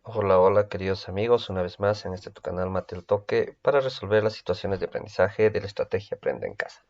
Hola, hola queridos amigos, una vez más en este tu canal Mateo Toque para resolver las situaciones de aprendizaje de la estrategia Aprende en Casa.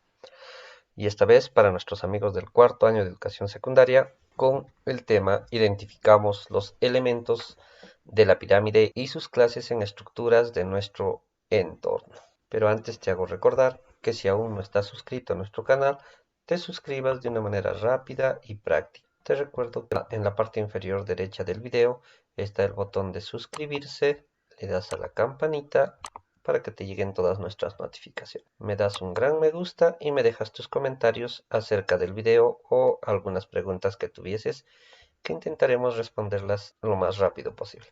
Y esta vez para nuestros amigos del cuarto año de educación secundaria con el tema Identificamos los elementos de la pirámide y sus clases en estructuras de nuestro entorno. Pero antes te hago recordar que si aún no estás suscrito a nuestro canal, te suscribas de una manera rápida y práctica. Te recuerdo que en la parte inferior derecha del video está el botón de suscribirse, le das a la campanita para que te lleguen todas nuestras notificaciones. Me das un gran me gusta y me dejas tus comentarios acerca del video o algunas preguntas que tuvieses que intentaremos responderlas lo más rápido posible.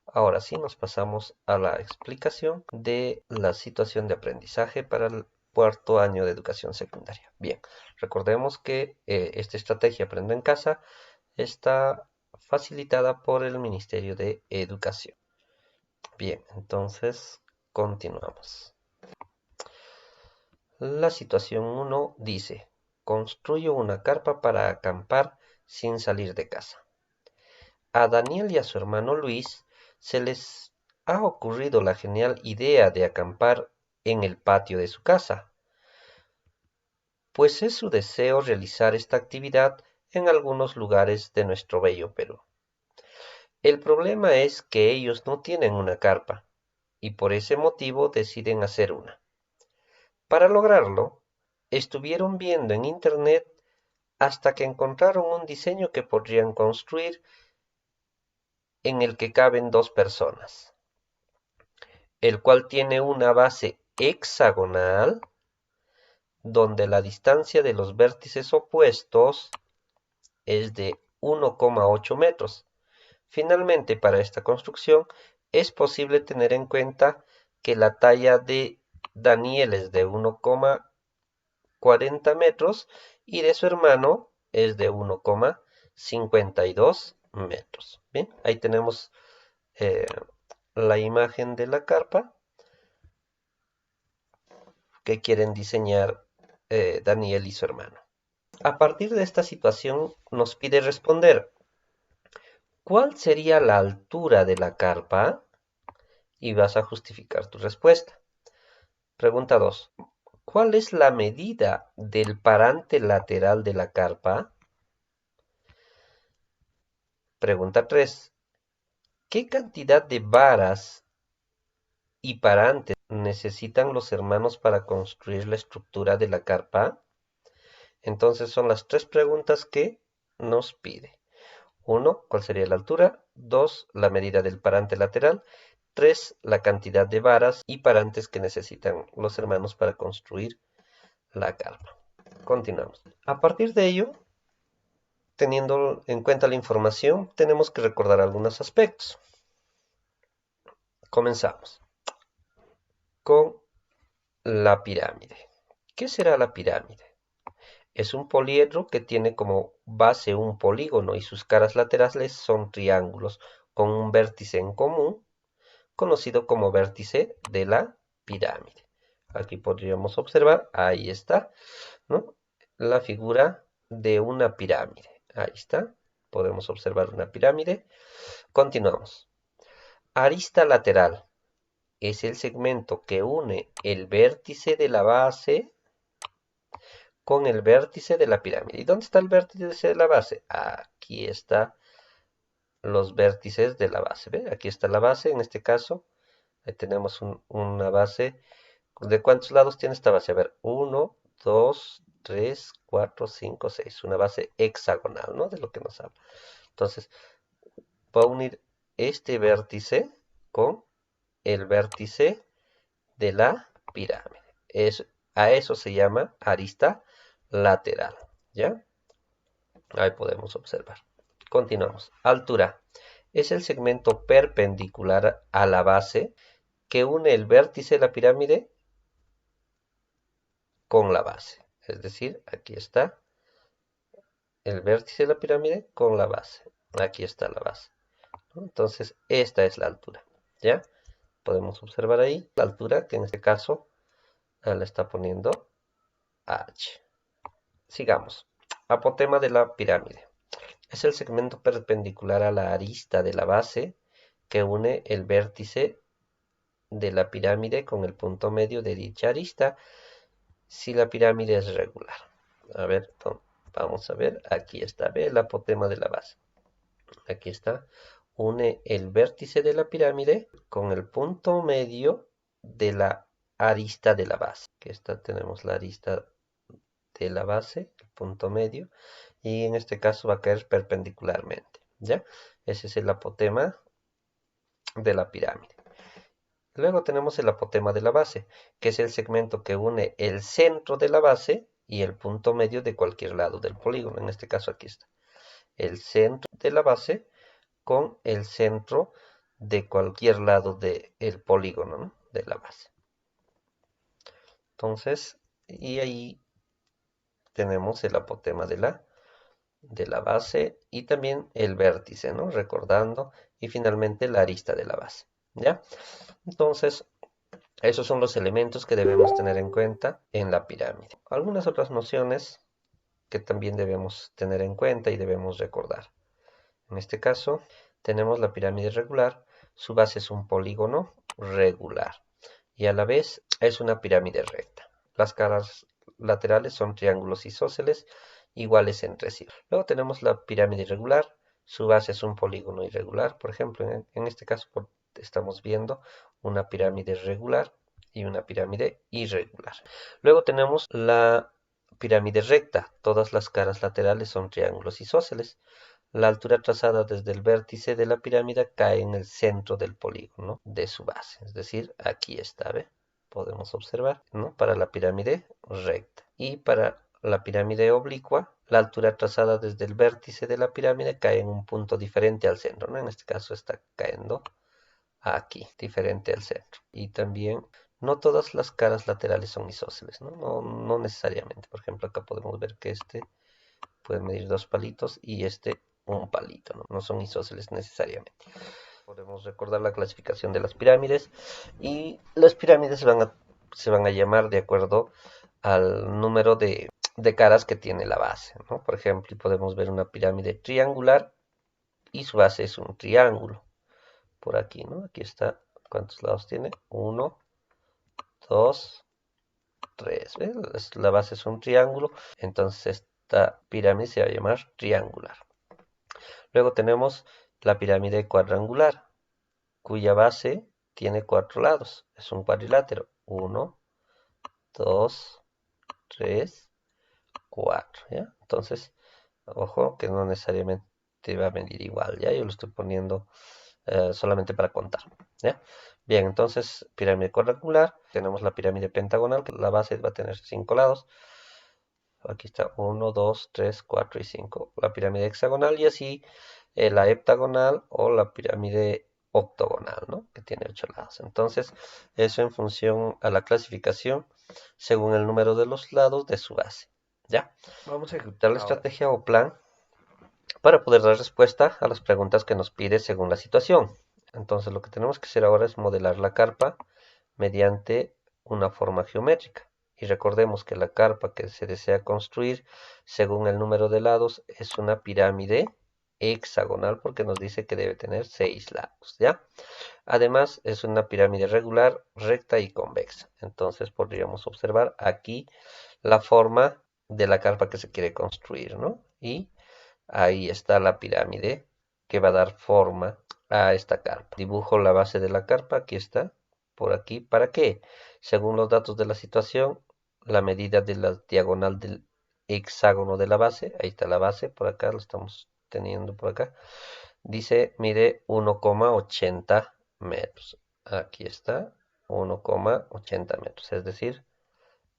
Ahora sí, nos pasamos a la explicación de la situación de aprendizaje para el cuarto año de educación secundaria. Bien, recordemos que esta estrategia Aprendo en Casa está facilitada por el Ministerio de Educación. Bien, entonces continuamos. La situación 1 dice, construyo una carpa para acampar sin salir de casa. A Daniel y a su hermano Luis se les ha ocurrido la genial idea de acampar en el patio de su casa, pues es su deseo realizar esta actividad en algunos lugares de nuestro bello Perú. El problema es que ellos no tienen una carpa, y por ese motivo deciden hacer una. Para lograrlo, estuvieron viendo en internet hasta que encontraron un diseño que podrían construir en el que caben dos personas, el cual tiene una base hexagonal donde la distancia de los vértices opuestos es de 1,8 metros. Finalmente, para esta construcción es posible tener en cuenta que la talla de Daniel es de 1,40 metros y de su hermano es de 1,52 metros. Bien, ahí tenemos eh, la imagen de la carpa que quieren diseñar Daniel y su hermano. A partir de esta situación nos pide responder, ¿cuál sería la altura de la carpa? Y vas a justificar tu respuesta. Pregunta 2. ¿Cuál es la medida del parante lateral de la carpa? Pregunta 3. ¿Qué cantidad de varas y parantes necesitan los hermanos para construir la estructura de la carpa? Entonces son las tres preguntas que nos pide. 1. ¿Cuál sería la altura? 2. La medida del parante lateral. 3. La cantidad de varas y parantes que necesitan los hermanos para construir la carpa. Continuamos. A partir de ello, teniendo en cuenta la información, tenemos que recordar algunos aspectos. Comenzamos con la pirámide. ¿Qué será la pirámide? Es un poliedro que tiene como base un polígono y sus caras laterales son triángulos con un vértice en común, conocido como vértice de la pirámide. Aquí podríamos observar, ahí está, ¿no? La figura de una pirámide. Ahí está, podemos observar una pirámide. Continuamos. Arista lateral es el segmento que une el vértice de la base con el vértice de la pirámide. ¿Y dónde está el vértice de la base? Aquí está los vértices de la base. ¿Ve? Aquí está la base, en este caso. Ahí tenemos una base. ¿De cuántos lados tiene esta base? A ver, 1, 2, 3, 4, 5, 6. Una base hexagonal, ¿no? De lo que nos habla. Entonces, voy a unir este vértice con el vértice de la pirámide. A eso se llama arista lateral, ¿ya? Ahí podemos observar. Continuamos. Altura. Es el segmento perpendicular a la base que une el vértice de la pirámide con la base. Es decir, aquí está el vértice de la pirámide con la base. Aquí está la base. Entonces, esta es la altura. ¿Ya? Podemos observar ahí la altura, que en este caso la está poniendo H. Sigamos. Apotema de la pirámide. Es el segmento perpendicular a la arista de la base que une el vértice de la pirámide con el punto medio de dicha arista si la pirámide es regular. A ver, vamos a ver, aquí está, ve el apotema de la base. Aquí está, une el vértice de la pirámide con el punto medio de la arista de la base. Aquí está, tenemos la arista de la base, el punto medio, y en este caso va a caer perpendicularmente, ¿ya? Ese es el apotema de la pirámide. Luego tenemos el apotema de la base, que es el segmento que une el centro de la base y el punto medio de cualquier lado del polígono. En este caso aquí está. El centro de la base con el centro de cualquier lado del polígono, ¿no? De la base. Entonces, y ahí tenemos el apotema de la base y también el vértice, ¿no? Recordando, y finalmente la arista de la base, ¿ya? Entonces, esos son los elementos que debemos tener en cuenta en la pirámide. Algunas otras nociones que también debemos tener en cuenta y debemos recordar. En este caso, tenemos la pirámide regular. Su base es un polígono regular y a la vez es una pirámide recta. Las caras laterales son triángulos isósceles iguales entre sí. Luego tenemos la pirámide irregular. Su base es un polígono irregular. Por ejemplo, en este caso estamos viendo una pirámide regular y una pirámide irregular. Luego tenemos la pirámide recta. Todas las caras laterales son triángulos isósceles. La altura trazada desde el vértice de la pirámide cae en el centro del polígono de su base. Es decir, aquí está, ¿ve? Podemos observar, ¿no? Para la pirámide recta. Y para la pirámide oblicua, la altura trazada desde el vértice de la pirámide cae en un punto diferente al centro, ¿no? En este caso está cayendo aquí, diferente al centro. Y también, no todas las caras laterales son isósceles, ¿no? No necesariamente. Por ejemplo, acá podemos ver que este puede medir 2 palitos y este un palito, ¿no? No son isósceles necesariamente. Podemos recordar la clasificación de las pirámides y las pirámides se van a llamar de acuerdo al número de caras que tiene la base, ¿no? Por ejemplo, podemos ver una pirámide triangular y su base es un triángulo. Por aquí, ¿no? Aquí está. ¿Cuántos lados tiene? 1, 2, 3. ¿Ves? La base es un triángulo. Entonces esta pirámide se va a llamar triangular. Luego tenemos la pirámide cuadrangular, cuya base tiene 4 lados. Es un cuadrilátero. 1, 2, 3, 4. ¿Ya? Entonces, ojo que no necesariamente va a medir igual. ¿Ya? Yo lo estoy poniendo solamente para contar. ¿Ya? Bien, entonces, pirámide cuadrangular. Tenemos la pirámide pentagonal, que la base va a tener 5 lados. Aquí está 1, 2, 3, 4 y 5. La pirámide hexagonal y así la heptagonal o la pirámide octogonal, ¿no? Que tiene 8 lados. Entonces, eso en función a la clasificación según el número de los lados de su base. ¿Ya? Vamos a ejecutar la estrategia o plan para poder dar respuesta a las preguntas que nos pide según la situación. Entonces, lo que tenemos que hacer ahora es modelar la carpa mediante una forma geométrica. Y recordemos que la carpa que se desea construir, según el número de lados, es una pirámide hexagonal porque nos dice que debe tener 6 lados, ¿ya? Además, es una pirámide regular, recta y convexa. Entonces podríamos observar aquí la forma de la carpa que se quiere construir, ¿no? Y ahí está la pirámide que va a dar forma a esta carpa. Dibujo la base de la carpa, aquí está, por aquí. ¿Para qué? Según los datos de la situación, la medida de la diagonal del hexágono de la base, ahí está la base, por acá lo estamos teniendo por acá, dice mide 1,80 metros. Aquí está, 1,80 metros, es decir,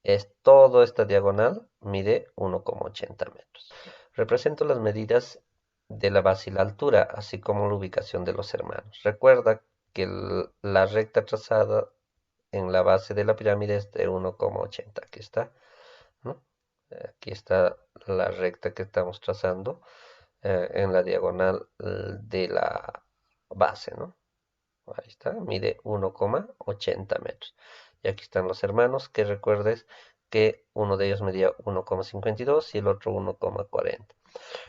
es toda esta diagonal mide 1,80 metros. Represento las medidas de la base y la altura, así como la ubicación de los hermanos. Recuerda que la recta trazada en la base de la pirámide es de 1,80. Aquí está, ¿no? Aquí está la recta que estamos trazando en la diagonal de la base, ¿no? Ahí está, mide 1,80 metros. Y aquí están los hermanos, que recuerdes que uno de ellos medía 1,52 y el otro 1,40.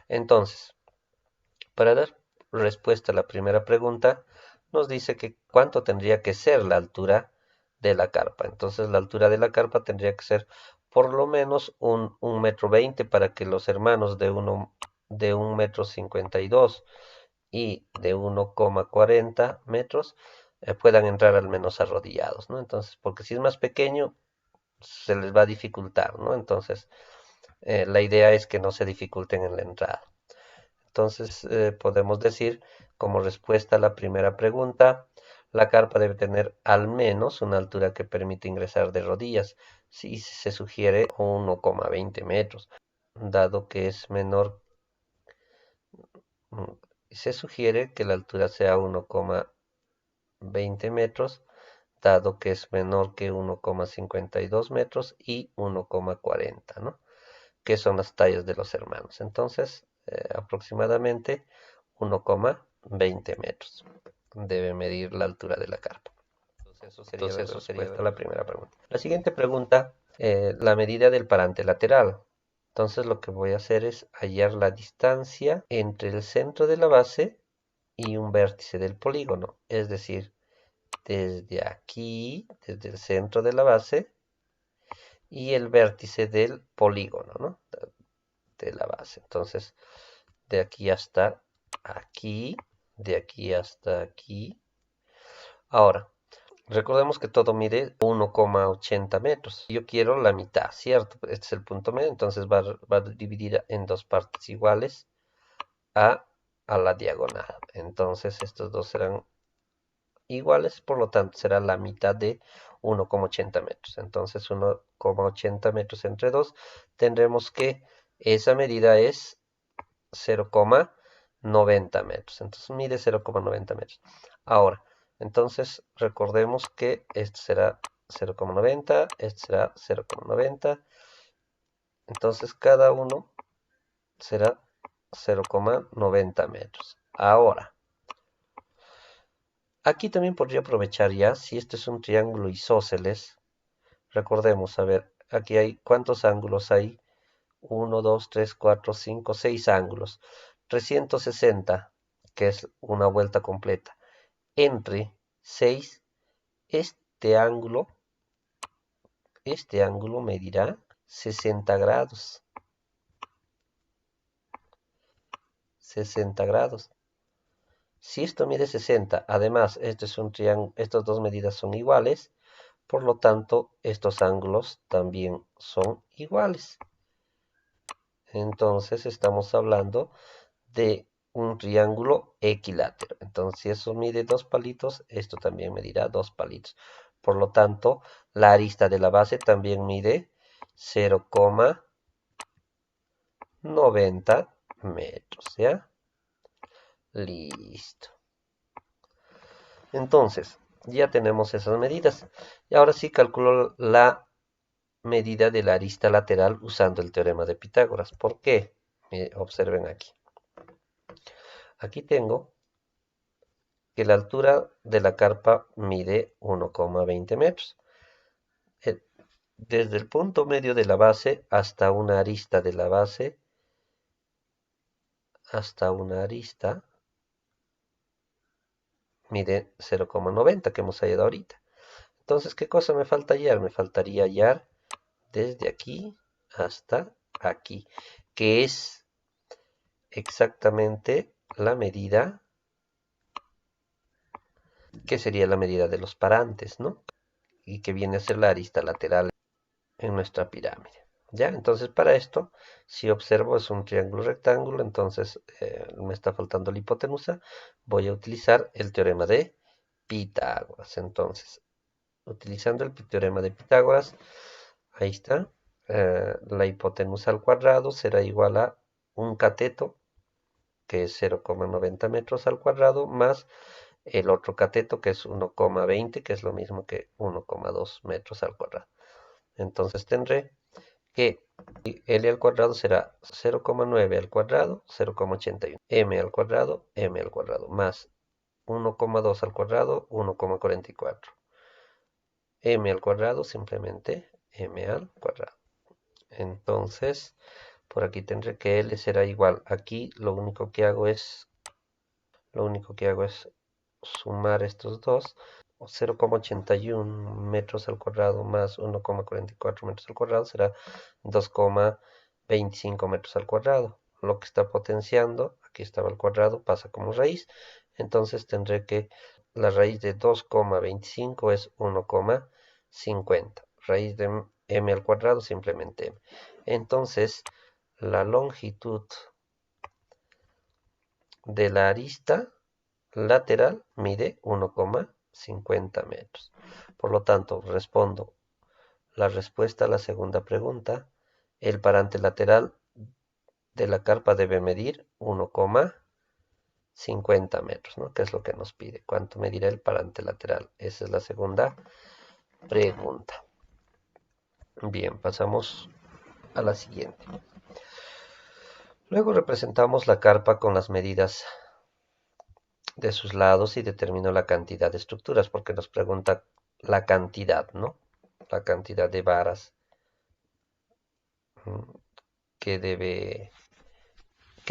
Entonces, para dar respuesta a la primera pregunta, nos dice que cuánto tendría que ser la altura de la carpa. Entonces la altura de la carpa tendría que ser por lo menos un metro 20 para que los hermanos de 1,52 m y de 1,40 metros puedan entrar al menos arrodillados, ¿no? Entonces, porque si es más pequeño, se les va a dificultar, ¿no? Entonces, la idea es que no se dificulten en la entrada. Entonces, podemos decir, como respuesta a la primera pregunta, la carpa debe tener al menos una altura que permite ingresar de rodillas, si se sugiere 1,20 metros, dado que es menor, se sugiere que la altura sea 1,20 metros, dado que es menor que 1,52 metros y 1,40, ¿no? Que son las tallas de los hermanos. Entonces, aproximadamente 1,20 metros debe medir la altura de la carpa. Entonces, eso sería la primera pregunta. La siguiente pregunta, la medida del parante lateral. Entonces, lo que voy a hacer es hallar la distancia entre el centro de la base y un vértice del polígono. Es decir, desde aquí, desde el centro de la base y el vértice del polígono, ¿no? De la base. Entonces, de aquí hasta aquí, de aquí hasta aquí. Ahora, recordemos que todo mide 1,80 metros. Yo quiero la mitad, ¿cierto? Este es el punto medio, entonces va dividida en dos partes iguales a, a la diagonal. Entonces, estos dos serán iguales, por lo tanto, será la mitad de 1,80 metros. Entonces, 1,80 metros entre 2, tendremos que esa medida es 0,90 metros. Entonces mide 0,90 metros. Ahora, entonces recordemos que este será 0,90, este será 0,90. Entonces cada uno será 0,90 metros. Ahora, aquí también podría aprovechar ya, si este es un triángulo isósceles, recordemos, a ver, aquí hay, ¿cuántos ángulos hay? 1, 2, 3, 4, 5, 6 ángulos. 360, que es una vuelta completa. Entre 6, este ángulo medirá 60 grados. 60 grados. Si esto mide 60, además, este es un triángulo, estas dos medidas son iguales, por lo tanto, estos ángulos también son iguales. Entonces, estamos hablando de un triángulo equilátero. Entonces, si eso mide 2 palitos, esto también medirá 2 palitos. Por lo tanto, la arista de la base también mide 0,90 metros, ¿ya? Listo. Entonces, ya tenemos esas medidas. Y ahora sí calculo la medida de la arista lateral usando el teorema de Pitágoras. ¿Por qué? Observen aquí. Aquí tengo que la altura de la carpa mide 1,20 metros. Desde el punto medio de la base hasta una arista de la base, mide 0,90 que hemos hallado ahorita. Entonces, ¿qué cosa me falta hallar? Me faltaría hallar desde aquí hasta aquí, que es exactamente la medida, que sería la medida de los parantes, ¿no? Y que viene a ser la arista lateral en nuestra pirámide. ¿Ya? Entonces para esto, si observo es un triángulo rectángulo, entonces me está faltando la hipotenusa, voy a utilizar el teorema de Pitágoras. Entonces, utilizando el teorema de Pitágoras, ahí está, la hipotenusa al cuadrado será igual a un cateto, que es 0,90 metros al cuadrado, más el otro cateto, que es 1,20, que es lo mismo que 1,2 metros al cuadrado. Entonces tendré que L al cuadrado será 0,9 al cuadrado, 0,81, M al cuadrado, más 1,2 al cuadrado, 1,44. M al cuadrado, simplemente M al cuadrado. Entonces, por aquí tendré que L será igual. Aquí lo único que hago es sumar estos dos, 0,81 metros al cuadrado más 1,44 metros al cuadrado será 2,25 metros al cuadrado. Lo que está potenciando, aquí estaba al cuadrado, pasa como raíz, entonces tendré que la raíz de 2,25 es 1,50. Raíz de m al cuadrado, simplemente m. Entonces, la longitud de la arista lateral mide 1,50 metros. Por lo tanto, respondo la respuesta a la segunda pregunta. El parante lateral de la carpa debe medir 1,50 metros, ¿no? ¿Qué es lo que nos pide? ¿Cuánto medirá el parante lateral? Esa es la segunda pregunta. Bien, pasamos a la siguiente. Luego representamos la carpa con las medidas de sus lados y determino la cantidad de estructuras, porque nos pregunta la cantidad, ¿no? La cantidad de varas que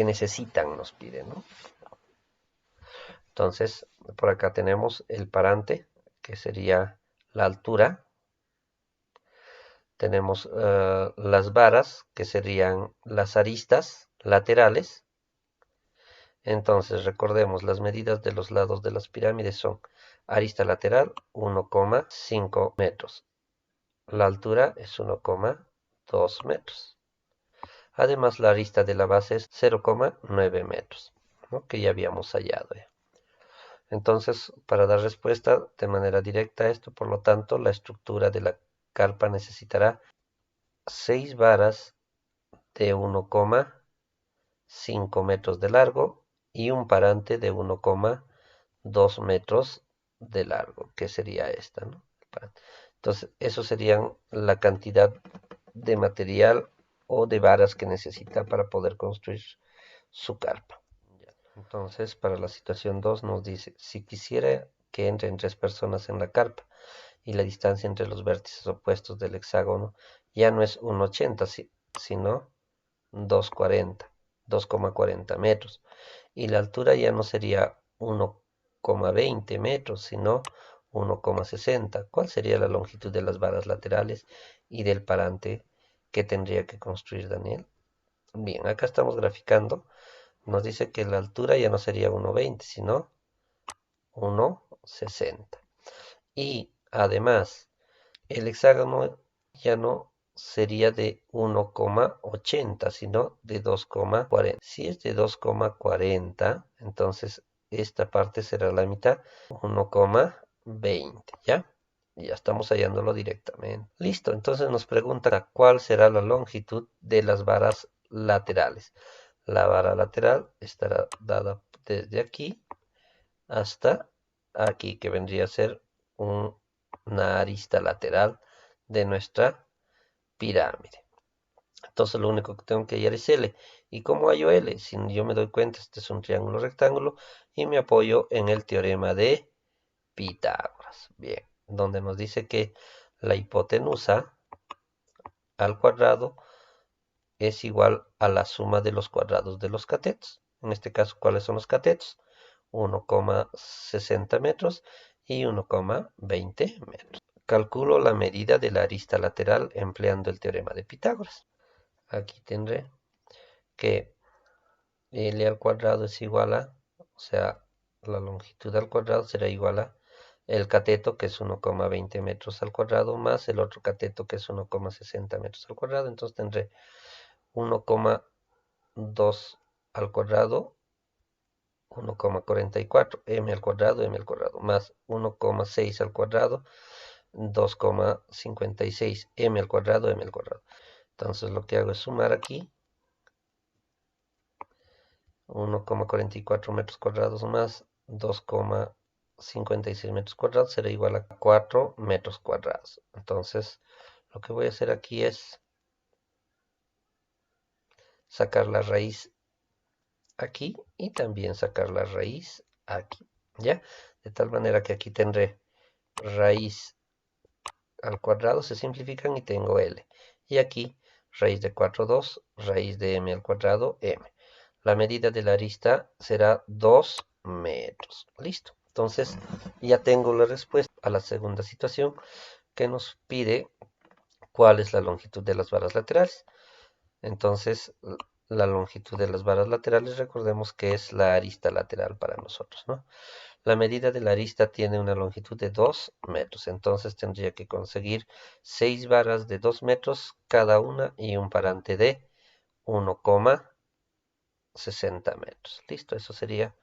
necesitan, nos pide, ¿no? Entonces, por acá tenemos el parante, que sería la altura. Tenemos las varas, que serían las aristas laterales. Entonces, recordemos, las medidas de los lados de las pirámides son arista lateral 1,5 metros. La altura es 1,2 metros. Además, la arista de la base es 0,9 metros, ¿no? Que ya habíamos hallado. Entonces, para dar respuesta de manera directa a esto, por lo tanto, la estructura de la carpa necesitará 6 varas de 1,5 metros de largo y un parante de 1,2 metros de largo, que sería esta, ¿no? Entonces, eso serían la cantidad de material o de varas que necesita para poder construir su carpa. Entonces, para la situación 2 nos dice, si quisiera que entren 3 personas en la carpa y la distancia entre los vértices opuestos del hexágono ya no es 1,80, sino 2,40 metros. Y la altura ya no sería 1,20 metros, sino 1,60. ¿Cuál sería la longitud de las varas laterales y del parante que tendría que construir Daniel? Bien, acá estamos graficando. Nos dice que la altura ya no sería 1,20, sino 1,60. Y además, el hexágono ya no sería de 1,80, sino de 2,40. Si es de 2,40, entonces esta parte será la mitad, 1,20, ¿ya? Ya estamos hallándolo directamente. Listo, entonces nos pregunta cuál será la longitud de las varas laterales. La vara lateral estará dada desde aquí hasta aquí, que vendría a ser una arista lateral de nuestra pirámide. Entonces lo único que tengo que hallar es L. ¿Y cómo hallo L? Si yo me doy cuenta, este es un triángulo rectángulo y me apoyo en el teorema de Pitágoras. Bien, donde nos dice que la hipotenusa al cuadrado es igual a la suma de los cuadrados de los catetos. En este caso, ¿cuáles son los catetos? 1,60 metros y 1,20 metros. Calculo la medida de la arista lateral empleando el teorema de Pitágoras. Aquí tendré que L al cuadrado es igual a, o sea, la longitud al cuadrado será igual a el cateto, que es 1,20 metros al cuadrado, más el otro cateto, que es 1,60 metros al cuadrado. Entonces tendré 1,2 al cuadrado, 1,44, m al cuadrado, más 1,6 al cuadrado, 2,56, m al cuadrado. Entonces lo que hago es sumar aquí 1,44 metros cuadrados más 2,56 metros cuadrados será igual a 4 metros cuadrados. Entonces lo que voy a hacer aquí es sacar la raíz aquí y también sacar la raíz aquí, ¿ya? De tal manera que aquí tendré raíz al cuadrado, se simplifican y tengo L. Y aquí raíz de 4, 2, raíz de m al cuadrado, m. La medida de la arista será 2 metros. Listo. Entonces ya tengo la respuesta a la segunda situación que nos pide cuál es la longitud de las varas laterales. Entonces la longitud de las varas laterales, recordemos que es la arista lateral para nosotros, ¿no? La medida de la arista tiene una longitud de 2 metros, entonces tendría que conseguir 6 varas de 2 metros cada una y un parante de 1,60 metros. Listo, eso sería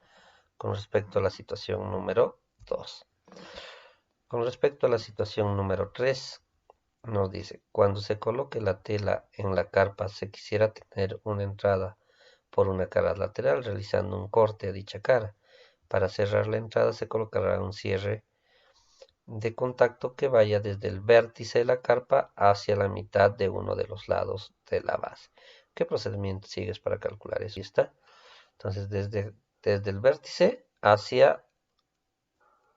con respecto a la situación número 2. Con respecto a la situación número 3, nos dice, cuando se coloque la tela en la carpa se quisiera tener una entrada por una cara lateral realizando un corte a dicha cara. Para cerrar la entrada se colocará un cierre de contacto que vaya desde el vértice de la carpa hacia la mitad de uno de los lados de la base. ¿Qué procedimiento sigues para calcular eso? Ahí está. Entonces desde el vértice hacia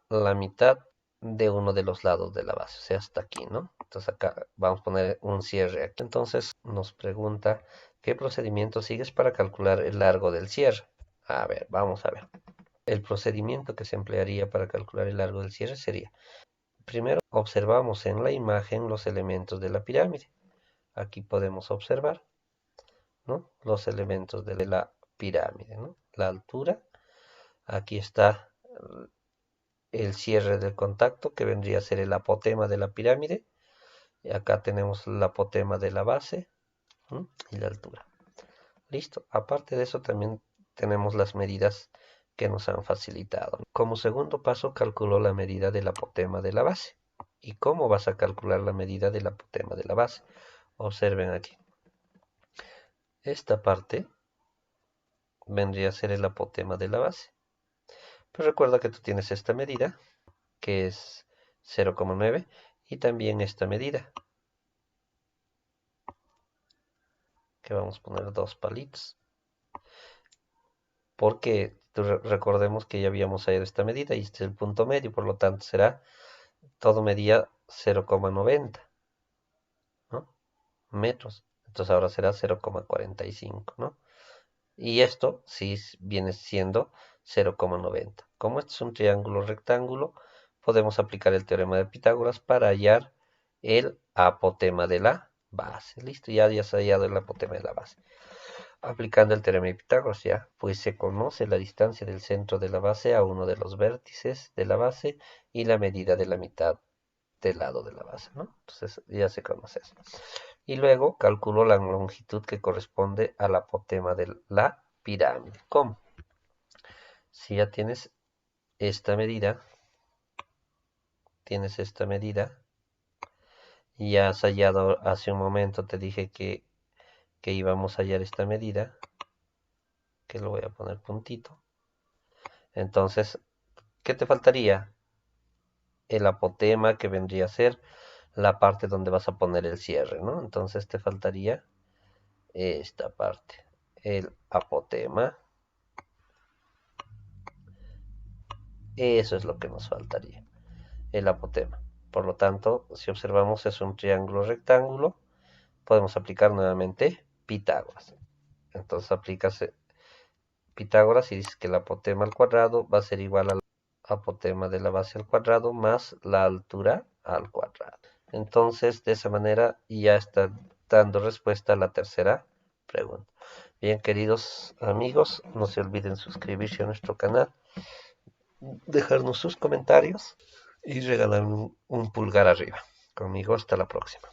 la mitad de uno de los lados de la base, o sea, hasta aquí, ¿no? Entonces acá vamos a poner un cierre aquí. Entonces nos pregunta, ¿qué procedimiento sigues para calcular el largo del cierre? A ver, vamos a ver. El procedimiento que se emplearía para calcular el largo del cierre sería, primero observamos en la imagen los elementos de la pirámide. Aquí podemos observar, ¿no?, los elementos de la pirámide, ¿no? La altura, aquí está el cierre del contacto, que vendría a ser el apotema de la pirámide. Y acá tenemos el apotema de la base, ¿no?, y la altura. Listo. Aparte de eso también tenemos las medidas que nos han facilitado. Como segundo paso, calculo la medida del apotema de la base. ¿Y cómo vas a calcular la medida del apotema de la base? Observen aquí. Esta parte vendría a ser el apotema de la base. Pero recuerda que tú tienes esta medida, que es 0,9, y también esta medida, que vamos a poner 2 palitos. Porque recordemos que ya habíamos hallado esta medida y este es el punto medio, por lo tanto será, todo medía 0,90, ¿no?, metros. Entonces ahora será 0,45, ¿no? Y esto sí viene siendo 0,90. Como este es un triángulo rectángulo, podemos aplicar el teorema de Pitágoras para hallar el apotema de la base. Listo, ya has hallado el apotema de la base. Aplicando el teorema de Pitágoras, ya, pues se conoce la distancia del centro de la base a uno de los vértices de la base y la medida de la mitad del lado de la base, ¿no? Entonces ya se conoce eso. Y luego calculo la longitud que corresponde al apotema de la pirámide. ¿Cómo? Si ya tienes esta medida, y ya has hallado, hace un momento te dije que íbamos a hallar esta medida, que lo voy a poner puntito. Entonces, ¿qué te faltaría? El apotema, que vendría a ser la parte donde vas a poner el cierre, ¿no? Entonces te faltaría esta parte, el apotema. Eso es lo que nos faltaría, el apotema. Por lo tanto, si observamos es un triángulo rectángulo, podemos aplicar nuevamente Pitágoras. Entonces aplicas Pitágoras y dices que el apotema al cuadrado va a ser igual al apotema de la base al cuadrado más la altura al cuadrado. Entonces, de esa manera ya está dando respuesta a la tercera pregunta. Bien, queridos amigos, no se olviden suscribirse a nuestro canal, dejarnos sus comentarios y regalarme un pulgar arriba. Conmigo, hasta la próxima.